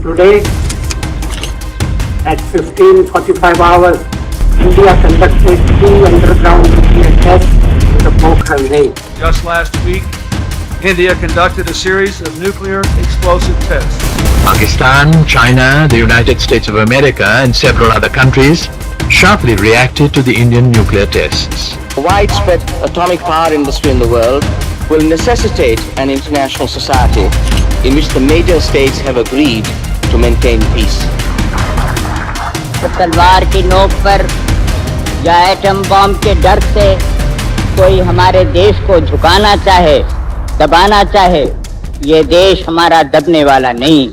Today, at 15:45 hours, India conducted 2 underground nuclear tests in the Pokhran range. Just last week, India conducted a series of nuclear explosive tests. Pakistan, China, the United States of America, and several other countries sharply reacted to the Indian nuclear tests. A widespread atomic power industry in the world will necessitate an international society in which the major states have agreed to maintain peace. तो तलवार की नोक पर या atom bomb के डर से कोई हमारे देश को झुकाना चाहे, दबाना चाहे, ये देश हमारा दबने वाला नहीं।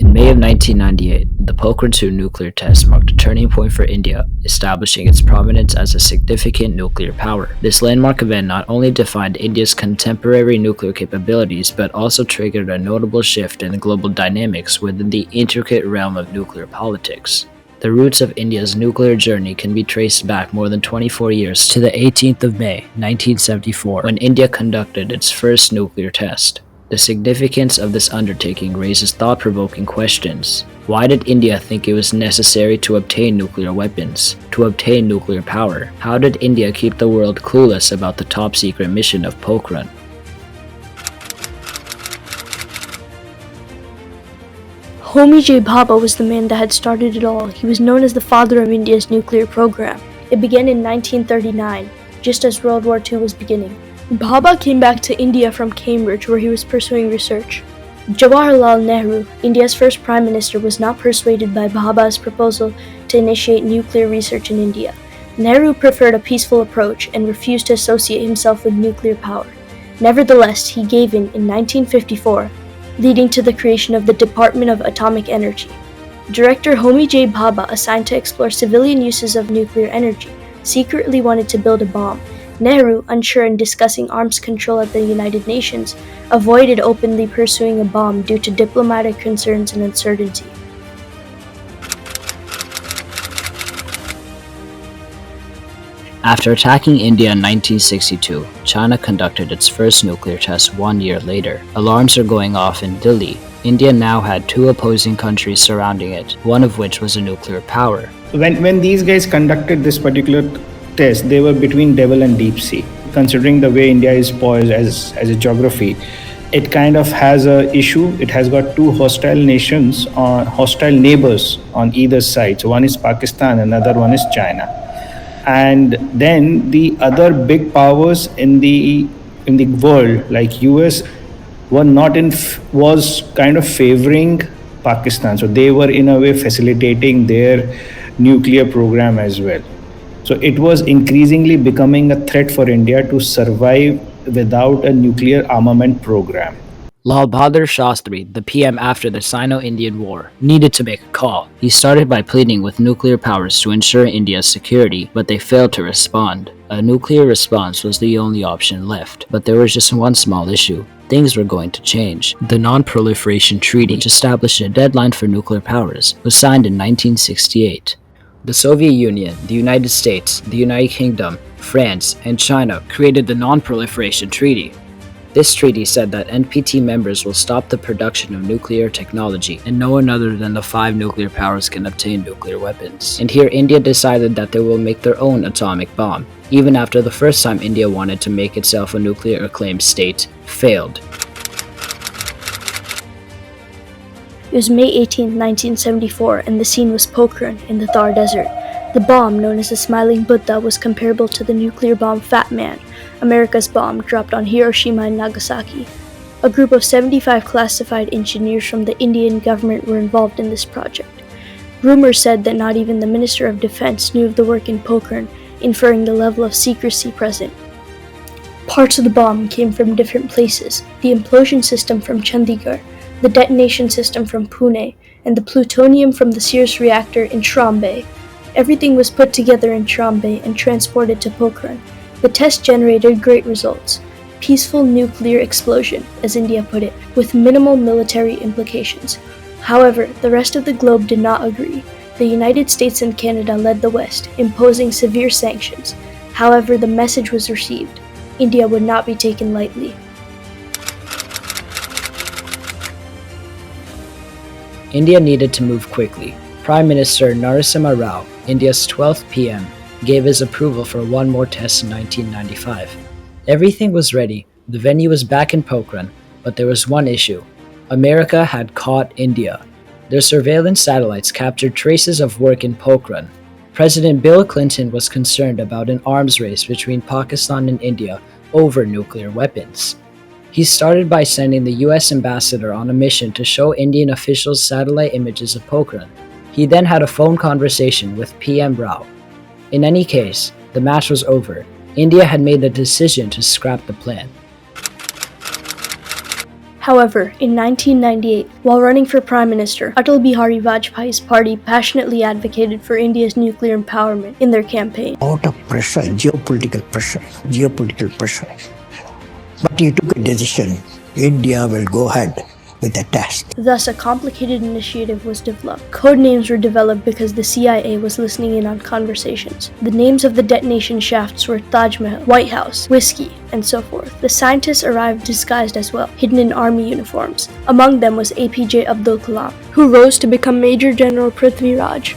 In May of 1998, the Pokhran 2 nuclear test marked a turning point for India, establishing its prominence as a significant nuclear power. This landmark event not only defined India's contemporary nuclear capabilities, but also triggered a notable shift in global dynamics within the intricate realm of nuclear politics. The roots of India's nuclear journey can be traced back more than 24 years to the 18th of May, 1974, when India conducted its first nuclear test. The significance of this undertaking raises thought-provoking questions. Why did India think it was necessary to obtain nuclear weapons, to obtain nuclear power? How did India keep the world clueless about the top-secret mission of Pokhran? Homi J. Bhabha was the man that had started it all. He was known as the father of India's nuclear program. It began in 1939, just as World War II was beginning. Bhabha came back to India from Cambridge, where he was pursuing research. Jawaharlal Nehru, India's first Prime Minister, was not persuaded by Bhabha's proposal to initiate nuclear research in India. Nehru preferred a peaceful approach and refused to associate himself with nuclear power. Nevertheless, he gave in 1954, leading to the creation of the Department of Atomic Energy. Director Homi J. Bhabha, assigned to explore civilian uses of nuclear energy, secretly wanted to build a bomb. Nehru, unsure in discussing arms control at the United Nations, avoided openly pursuing a bomb due to diplomatic concerns and uncertainty. After attacking India in 1962, China conducted its first nuclear test 1 year later. Alarms are going off in Delhi. India now had 2 opposing countries surrounding it, one of which was a nuclear power. When these guys conducted this particular test, they were between devil and deep sea. Considering the way India is poised as a geography, it kind of has a issue. It has got 2 hostile nations, hostile neighbors on either side. So one is Pakistan, another one is China. And then the other big powers in the world, like US, was kind of favoring Pakistan. So they were in a way facilitating their nuclear program as well. So it was increasingly becoming a threat for India to survive without a nuclear armament program. Lal Bahadur Shastri, the PM after the Sino-Indian War, needed to make a call. He started by pleading with nuclear powers to ensure India's security, but they failed to respond. A nuclear response was the only option left, but there was just one small issue. Things were going to change. The Non-Proliferation Treaty, which established a deadline for nuclear powers, was signed in 1968. The Soviet Union, the United States, the United Kingdom, France, and China created the Non-Proliferation Treaty. This treaty said that NPT members will stop the production of nuclear technology, and no one other than the 5 nuclear powers can obtain nuclear weapons. And here India decided that they will make their own atomic bomb, even after the first time India wanted to make itself a nuclear acclaimed state failed. It was May 18, 1974, and the scene was Pokhran in the Thar Desert. The bomb, known as the Smiling Buddha, was comparable to the nuclear bomb Fat Man, America's bomb dropped on Hiroshima and Nagasaki. A group of 75 classified engineers from the Indian government were involved in this project. Rumors said that not even the Minister of Defense knew of the work in Pokhran, inferring the level of secrecy present. Parts of the bomb came from different places: the implosion system from Chandigarh, the detonation system from Pune, and the plutonium from the Sears reactor in Trombay. Everything was put together in Trombay and transported to Pokhran. The test generated great results. Peaceful nuclear explosion, as India put it, with minimal military implications. However, the rest of the globe did not agree. The United States and Canada led the West, imposing severe sanctions. However, the message was received. India would not be taken lightly. India needed to move quickly. Prime Minister Narasimha Rao, India's 12th PM, gave his approval for one more test in 1995. Everything was ready. The venue was back in Pokhran, but there was one issue. America had caught India. Their surveillance satellites captured traces of work in Pokhran. President Bill Clinton was concerned about an arms race between Pakistan and India over nuclear weapons. He started by sending the US ambassador on a mission to show Indian officials satellite images of Pokhran. He then had a phone conversation with PM Rao. In any case, the match was over. India had made the decision to scrap the plan. However, in 1998, while running for Prime Minister, Atal Bihari Vajpayee's party passionately advocated for India's nuclear empowerment in their campaign. Out of pressure, geopolitical pressure. But he took a decision. India will go ahead with the test. Thus, a complicated initiative was developed. Code names were developed because the CIA was listening in on conversations. The names of the detonation shafts were Taj Mahal, White House, Whiskey, and so forth. The scientists arrived disguised as well, hidden in army uniforms. Among them was APJ Abdul Kalam, who rose to become Major General Prithvi Raj.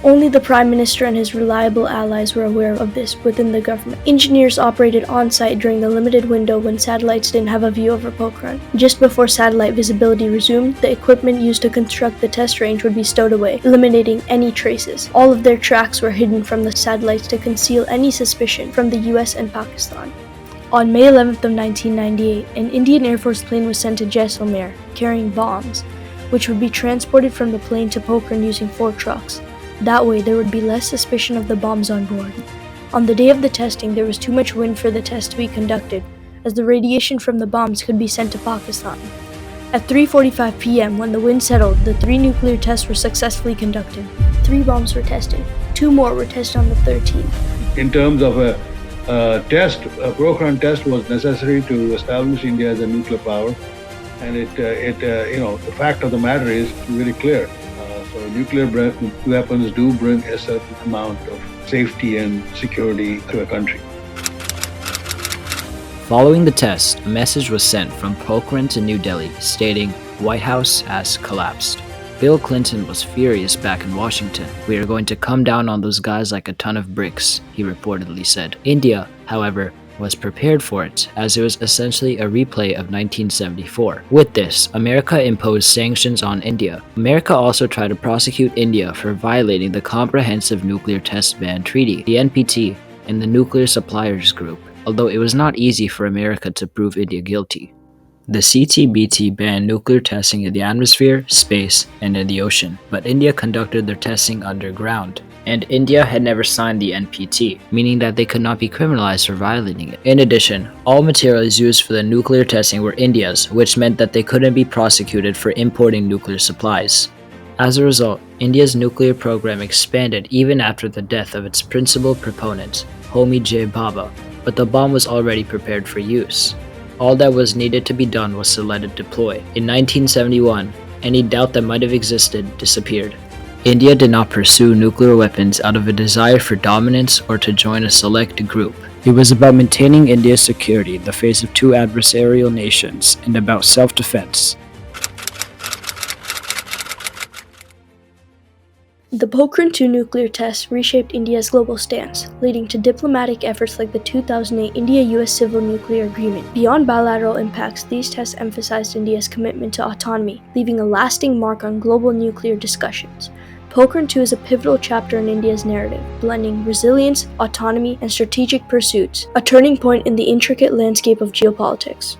Only the Prime Minister and his reliable allies were aware of this within the government. Engineers operated on-site during the limited window when satellites didn't have a view over Pokhran. Just before satellite visibility resumed, the equipment used to construct the test range would be stowed away, eliminating any traces. All of their tracks were hidden from the satellites to conceal any suspicion from the US and Pakistan. On May 11th of 1998, an Indian Air Force plane was sent to Jaisalmer, carrying bombs, which would be transported from the plane to Pokhran using 4 trucks. That way, there would be less suspicion of the bombs on board. On the day of the testing, there was too much wind for the test to be conducted, as the radiation from the bombs could be sent to Pakistan. At 3:45 p.m., when the wind settled, the 3 nuclear tests were successfully conducted. 3 bombs were tested. 2 more were tested on the 13th. In terms of a Pokhran test was necessary to establish India as a nuclear power, and the fact of the matter is very clear. So nuclear weapons do bring a certain amount of safety and security to a country. Following the test, a message was sent from Pokhran to New Delhi stating, "White House has collapsed." Bill Clinton was furious back in Washington. "We are going to come down on those guys like a ton of bricks," he reportedly said. India, however, was prepared for it, as it was essentially a replay of 1974. With this, America imposed sanctions on India. America also tried to prosecute India for violating the Comprehensive Nuclear Test Ban Treaty, the NPT, and the Nuclear Suppliers Group, although it was not easy for America to prove India guilty. The CTBT banned nuclear testing in the atmosphere, space, and in the ocean, but India conducted their testing underground. And India had never signed the NPT, meaning that they could not be criminalized for violating it. In addition, all materials used for the nuclear testing were India's, which meant that they couldn't be prosecuted for importing nuclear supplies. As a result, India's nuclear program expanded even after the death of its principal proponent, Homi J. Bhabha, but the bomb was already prepared for use. All that was needed to be done was to let it deploy. In 1971, any doubt that might have existed disappeared. India did not pursue nuclear weapons out of a desire for dominance or to join a select group. It was about maintaining India's security in the face of 2 adversarial nations and about self-defense. The Pokhran II nuclear tests reshaped India's global stance, leading to diplomatic efforts like the 2008 India-US Civil Nuclear Agreement. Beyond bilateral impacts, these tests emphasized India's commitment to autonomy, leaving a lasting mark on global nuclear discussions. Pokhran II is a pivotal chapter in India's narrative, blending resilience, autonomy, and strategic pursuits, a turning point in the intricate landscape of geopolitics.